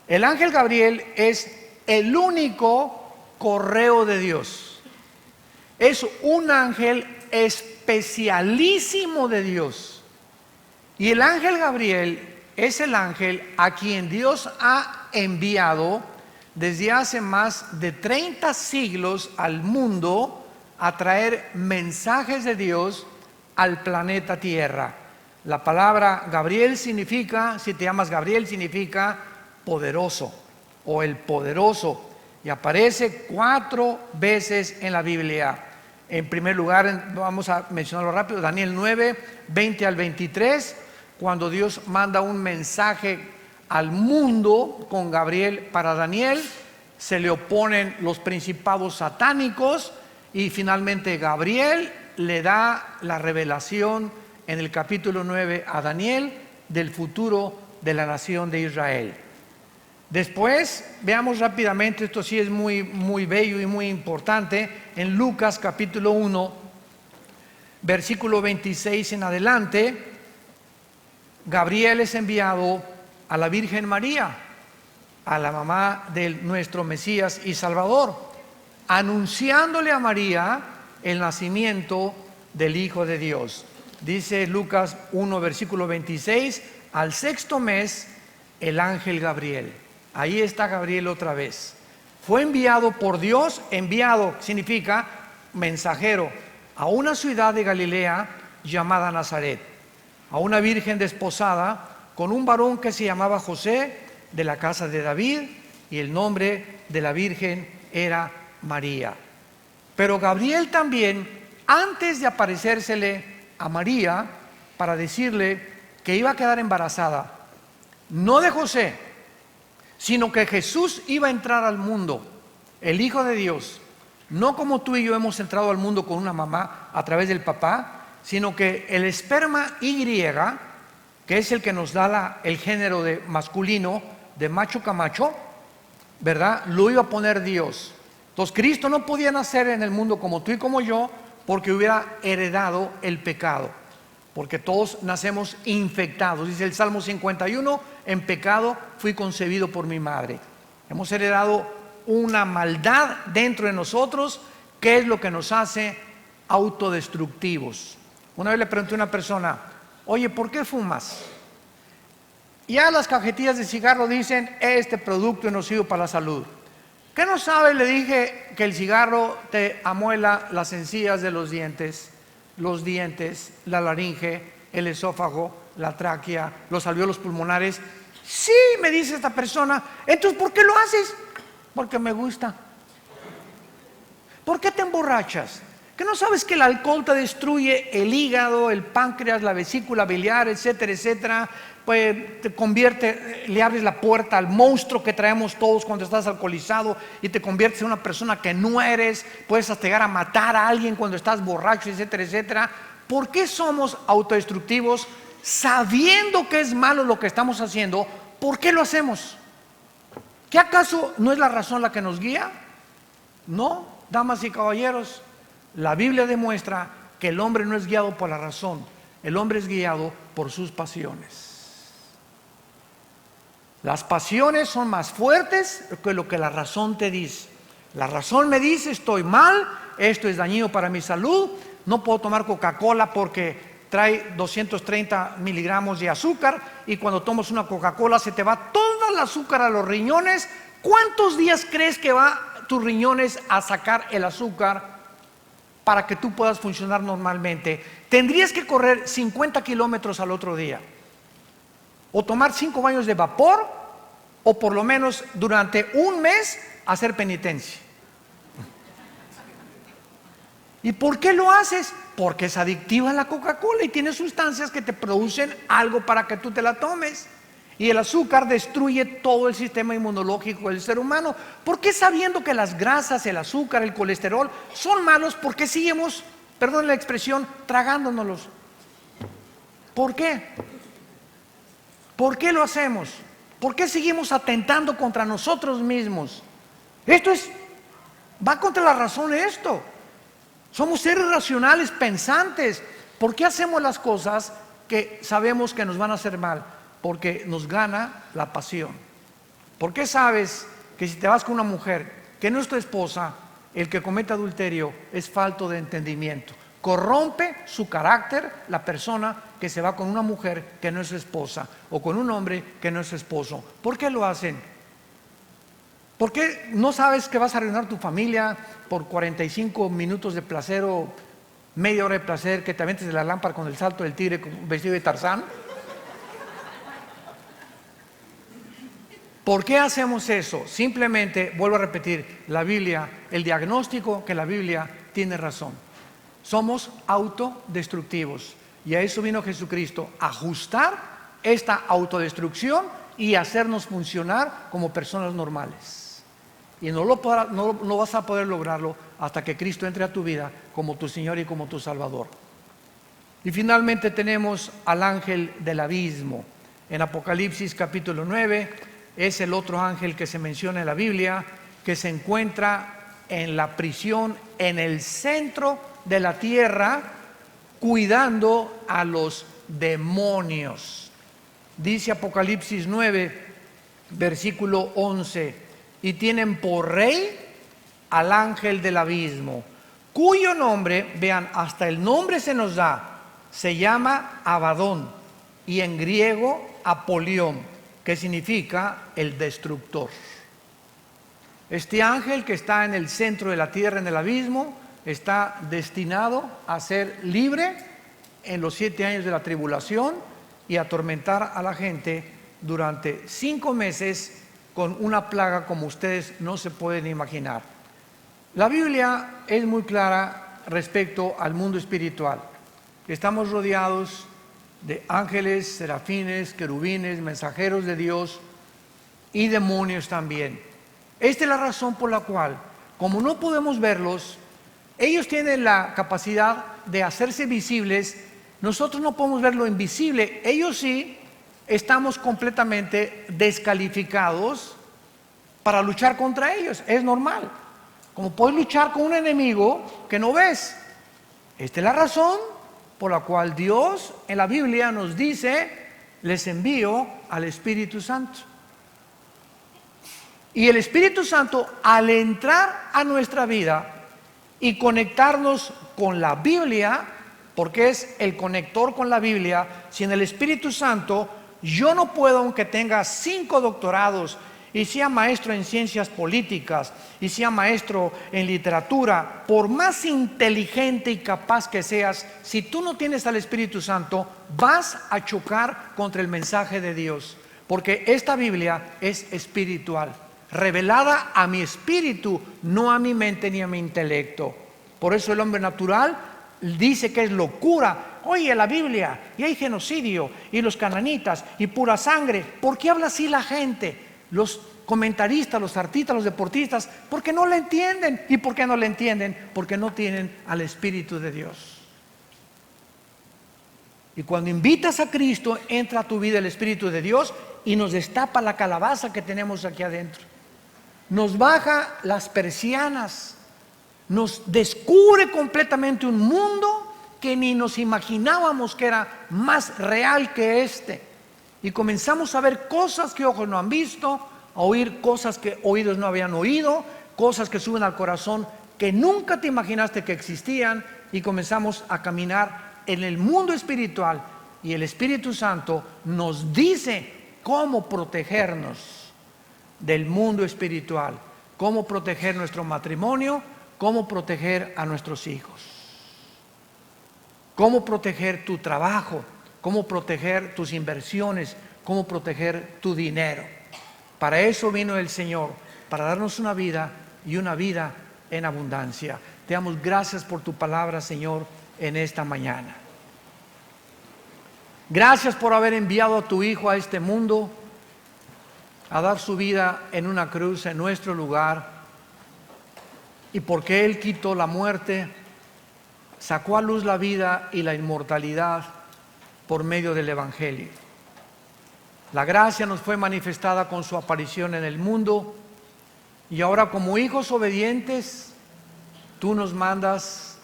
El ángel Gabriel es el único correo de Dios. Es un ángel especialísimo de Dios. Y el ángel Gabriel es el ángel a quien Dios ha enviado desde hace más de 30 siglos al mundo a traer mensajes de Dios al planeta Tierra. La palabra Gabriel significa, si te llamas Gabriel, significa poderoso o el poderoso, y aparece 4 veces en la Biblia. En primer lugar, vamos a mencionarlo rápido, Daniel 9, 20 al 23, cuando Dios manda un mensaje al mundo con Gabriel para Daniel. Se le oponen los principados satánicos y finalmente Gabriel le da la revelación en el capítulo 9 a Daniel del futuro de la nación de Israel. Después, veamos rápidamente, esto sí es muy bello y muy importante, en Lucas capítulo 1, versículo 26 en adelante, Gabriel es enviado a la Virgen María, a la mamá de nuestro Mesías y Salvador, anunciándole a María el nacimiento del Hijo de Dios. Dice Lucas 1, versículo 26, al sexto mes, el ángel Gabriel. Ahí está Gabriel otra vez. Fue enviado por Dios, enviado significa mensajero, a una ciudad de Galilea llamada Nazaret, a una virgen desposada con un varón que se llamaba José, de la casa de David, y el nombre de la virgen era María. Pero Gabriel también, antes de aparecérsele a María para decirle que iba a quedar embarazada, no de José, sino que Jesús iba a entrar al mundo, el Hijo de Dios, no como tú y yo hemos entrado al mundo con una mamá a través del papá, sino que el esperma Y, que es el que nos da el género de masculino, de macho camacho, ¿verdad? Lo iba a poner Dios. Entonces Cristo no podía nacer en el mundo como tú y como yo, porque hubiera heredado el pecado, porque todos nacemos infectados. Dice el Salmo 51, en pecado fui concebido por mi madre. Hemos heredado una maldad dentro de nosotros, que es lo que nos hace autodestructivos. Una vez le pregunté a una persona, oye, ¿por qué fumas? Ya las cajetillas de cigarro dicen, este producto es nocivo para la salud. ¿Qué no sabes? Le dije que el cigarro te amuela las encías de los dientes, la laringe, el esófago, la tráquea, los alvéolos pulmonares. Sí, me dice esta persona. Entonces, ¿por qué lo haces? Porque me gusta. ¿Por qué te emborrachas? ¿Que no sabes que el alcohol te destruye el hígado, el páncreas, la vesícula biliar, etcétera, etcétera? Pues te convierte, le abres la puerta al monstruo que traemos todos cuando estás alcoholizado y te conviertes en una persona que no eres. Puedes hasta llegar a matar a alguien cuando estás borracho, etcétera, etcétera. ¿Por qué somos autodestructivos sabiendo que es malo lo que estamos haciendo? ¿Por qué lo hacemos? ¿Qué acaso no es la razón la que nos guía? No, damas y caballeros. La Biblia demuestra que el hombre no es guiado por la razón, el hombre es guiado por sus pasiones. Las pasiones son más fuertes que lo que la razón te dice. La razón me dice, estoy mal, esto es dañino para mi salud, no puedo tomar Coca-Cola porque trae 230 miligramos de azúcar, y cuando tomas una Coca-Cola se te va todo el azúcar a los riñones. ¿Cuántos días crees que va tus riñones a sacar el azúcar para que tú puedas funcionar normalmente? Tendrías que correr 50 kilómetros al otro día, o tomar 5 baños de vapor, o por lo menos durante un mes hacer penitencia. ¿Y por qué lo haces? Porque es adictiva la Coca-Cola y tiene sustancias que te producen algo para que tú te la tomes. Y el azúcar destruye todo el sistema inmunológico del ser humano. ¿Por qué, sabiendo que las grasas, el azúcar, el colesterol son malos, por qué seguimos, perdón la expresión, tragándonos? ¿Por qué? ¿Por qué lo hacemos? ¿Por qué seguimos atentando contra nosotros mismos? Va contra la razón esto. Somos seres racionales, pensantes. ¿Por qué hacemos las cosas que sabemos que nos van a hacer mal? Porque nos gana la pasión. ¿Por qué sabes que si te vas con una mujer que no es tu esposa, el que comete adulterio es falto de entendimiento? Corrompe su carácter la persona que se va con una mujer que no es su esposa, o con un hombre que no es su esposo. ¿Por qué lo hacen? ¿Por qué no sabes que vas a arruinar tu familia por 45 minutos de placer o media hora de placer, que te aventes de la lámpara con el salto del tigre vestido de Tarzán? ¿Por qué hacemos eso? Simplemente, vuelvo a repetir, la Biblia, el diagnóstico que la Biblia tiene razón. Somos autodestructivos, y a eso vino Jesucristo, a ajustar esta autodestrucción y hacernos funcionar como personas normales. Y no vas a poder lograrlo hasta que Cristo entre a tu vida como tu Señor y como tu Salvador. Y finalmente tenemos al ángel del abismo. En Apocalipsis capítulo 9 es el otro ángel que se menciona en la Biblia, que se encuentra en la prisión en el centro de la tierra, cuidando a los demonios. Dice Apocalipsis 9, versículo 11: y tienen por rey al ángel del abismo, cuyo nombre, vean, hasta el nombre se nos da, se llama Abadón, y en griego Apolión, que significa el destructor. Este ángel que está en el centro de la tierra, en el abismo, está destinado a ser libre en los 7 años de la tribulación y atormentar a la gente durante 5 meses con una plaga como ustedes no se pueden imaginar. La Biblia es muy clara respecto al mundo espiritual. Estamos rodeados de ángeles, serafines, querubines, mensajeros de Dios y demonios también. Esta es la razón por la cual, como no podemos verlos, ellos tienen la capacidad de hacerse visibles. Nosotros no podemos ver lo invisible. Ellos sí. Estamos completamente descalificados para luchar contra ellos. Es normal. Como puedes luchar con un enemigo que no ves. Esta es la razón por la cual Dios en la Biblia nos dice: les envío al Espíritu Santo. Y el Espíritu Santo, al entrar a nuestra vida y conectarnos con la Biblia, porque es el conector con la Biblia, sin el Espíritu Santo yo no puedo, aunque tenga 5 doctorados y sea maestro en ciencias políticas y sea maestro en literatura, por más inteligente y capaz que seas, si tú no tienes al Espíritu Santo, vas a chocar contra el mensaje de Dios, porque esta Biblia es espiritual, revelada a mi espíritu, no a mi mente ni a mi intelecto. Por eso el hombre natural dice que es locura. Oye, la Biblia, y hay genocidio, y los cananitas, y pura sangre. ¿Por qué habla así la gente? Los comentaristas, los artistas, los deportistas, porque no la entienden. ¿Y por qué no la entienden? Porque no tienen al Espíritu de Dios. Y cuando invitas a Cristo, entra a tu vida el Espíritu de Dios y nos destapa la calabaza que tenemos aquí adentro. Nos baja las persianas, nos descubre completamente un mundo que ni nos imaginábamos que era más real que este. Y comenzamos a ver cosas que ojos no han visto, a oír cosas que oídos no habían oído, cosas que suben al corazón que nunca te imaginaste que existían, y comenzamos a caminar en el mundo espiritual. Y el Espíritu Santo nos dice cómo protegernos del mundo espiritual, cómo proteger nuestro matrimonio, cómo proteger a nuestros hijos, cómo proteger tu trabajo, cómo proteger tus inversiones, cómo proteger tu dinero. Para eso vino el Señor, para darnos una vida y una vida en abundancia. Te damos gracias por tu palabra, Señor, en esta mañana. Gracias por haber enviado a tu Hijo a este mundo a dar su vida en una cruz en nuestro lugar, y porque Él quitó la muerte, sacó a luz la vida y la inmortalidad por medio del Evangelio. La gracia nos fue manifestada con su aparición en el mundo, y ahora, como hijos obedientes, tú nos mandas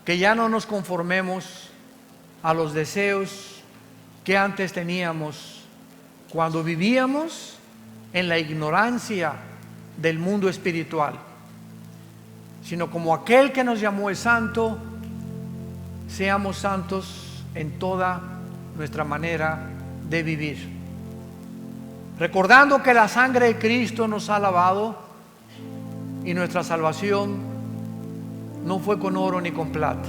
que ya no nos conformemos a los deseos que antes teníamos cuando vivíamos en la ignorancia del mundo espiritual, sino como aquel que nos llamó es santo, seamos santos en toda nuestra manera de vivir, recordando que la sangre de Cristo nos ha lavado, y nuestra salvación no fue con oro ni con plata,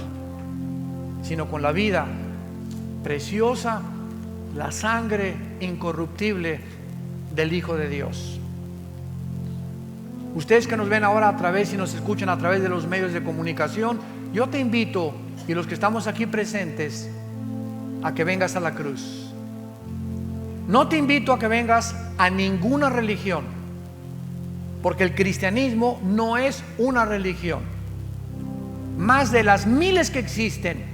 sino con la vida preciosa, la sangre incorruptible del Hijo de Dios. Ustedes que nos ven ahora a través y nos escuchan a través de los medios de comunicación, yo te invito, y los que estamos aquí presentes, a que vengas a la cruz. No te invito a que vengas a ninguna religión. Porque el cristianismo no es una religión, más de las miles que existen.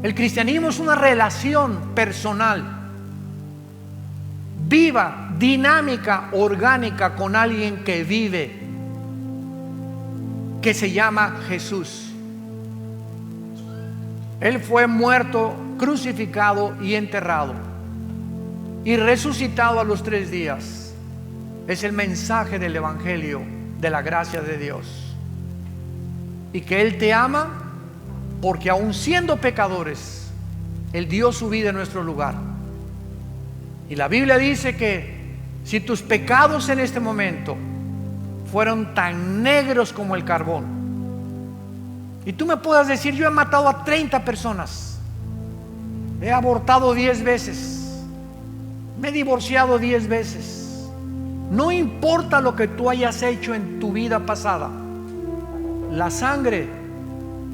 El cristianismo es una relación personal, viva, dinámica, orgánica con alguien que vive, que se llama Jesús. Él fue muerto, crucificado y enterrado, y resucitado a los 3 días. Es el mensaje del Evangelio de la gracia de Dios. Y que Él te ama porque aun siendo pecadores, Él dio su vida en nuestro lugar. Y la Biblia dice que si tus pecados en este momento fueron tan negros como el carbón, y tú me puedas decir: yo he matado a 30 personas, he abortado 10 veces, me he divorciado 10 veces, no importa lo que tú hayas hecho en tu vida pasada, la sangre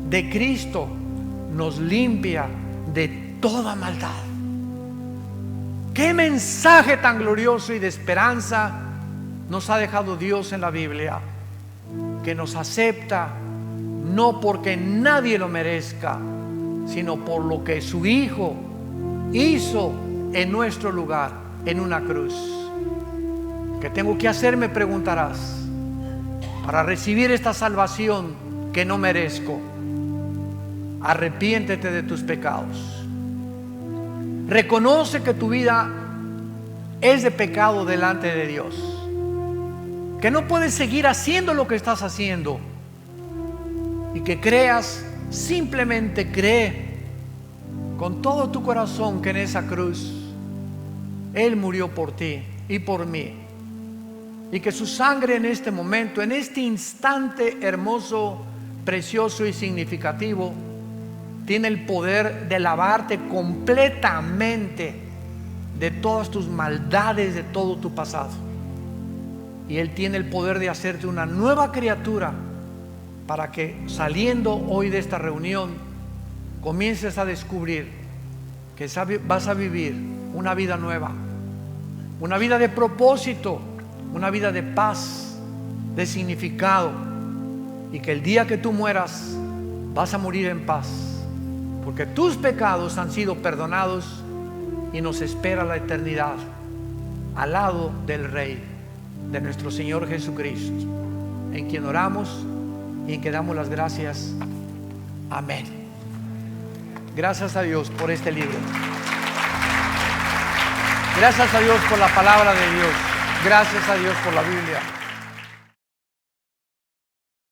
de Cristo nos limpia de toda maldad. Qué mensaje tan glorioso y de esperanza nos ha dejado Dios en la Biblia, que nos acepta no porque nadie lo merezca, sino por lo que su Hijo hizo en nuestro lugar en una cruz. ¿Qué tengo que hacer?, me preguntarás, para recibir esta salvación que no merezco. Arrepiéntete de tus pecados. Reconoce que tu vida es de pecado delante de Dios, que no puedes seguir haciendo lo que estás haciendo, y que creas, simplemente cree con todo tu corazón que en esa cruz Él murió por ti y por mí, y que su sangre en este momento, en este instante hermoso, precioso y significativo, tiene el poder de lavarte completamente de todas tus maldades, de todo tu pasado. Y Él tiene el poder de hacerte una nueva criatura, para que saliendo hoy de esta reunión comiences a descubrir que vas a vivir una vida nueva, una vida de propósito, una vida de paz, de significado, y que el día que tú mueras vas a morir en paz, porque tus pecados han sido perdonados y nos espera la eternidad al lado del Rey, de nuestro Señor Jesucristo, en quien oramos y en que damos las gracias. Amén. Gracias a Dios por este libro. Gracias a Dios por la palabra de Dios. Gracias a Dios por la Biblia.